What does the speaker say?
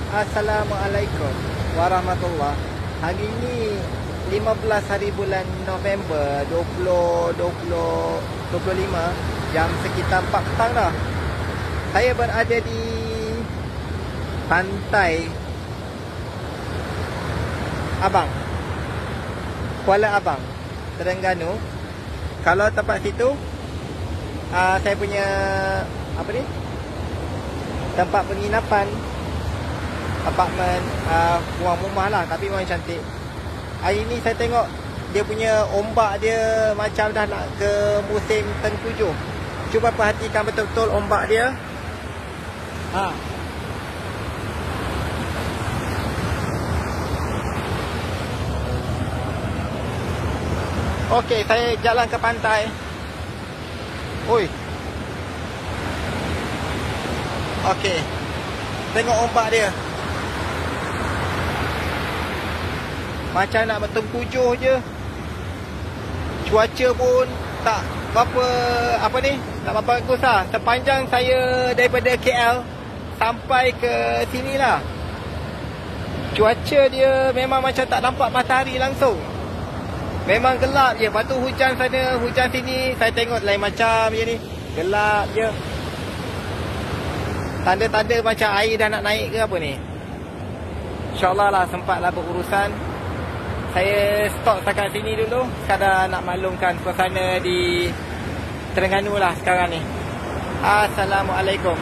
Assalamualaikum warahmatullahi. Hari ini 15 hari bulan November 2025, jam sekitar 4 petang dah. Saya berada di Pantai Abang, Kuala Abang, Terengganu. Kalau tempat situ saya punya tempat penginapan, apartmen, rumah lah, tapi memang cantik. Hari ni saya tengok dia punya ombak dia macam dah nak ke musim tengkujuh. Cuba perhatikan betul-betul ombak dia. Okey, saya jalan ke pantai. Oi. Okey. Tengok ombak dia. Macam nak bertengkujuh je. Cuaca pun tak berapa tak berapa bagus lah. Sepanjang saya daripada KL sampai ke sini lah, cuaca dia memang macam tak nampak matahari langsung. Memang gelap je. Lepas tu hujan sana, hujan sini. Saya tengok lain macam je ni. Gelap je. Tanda-tanda macam air dah nak naik ke apa ni. InsyaAllah lah sempatlah berurusan. Saya stop setakat sini dulu. Sekadar nak maklumkan suasana di Terengganu lah sekarang ni. Assalamualaikum.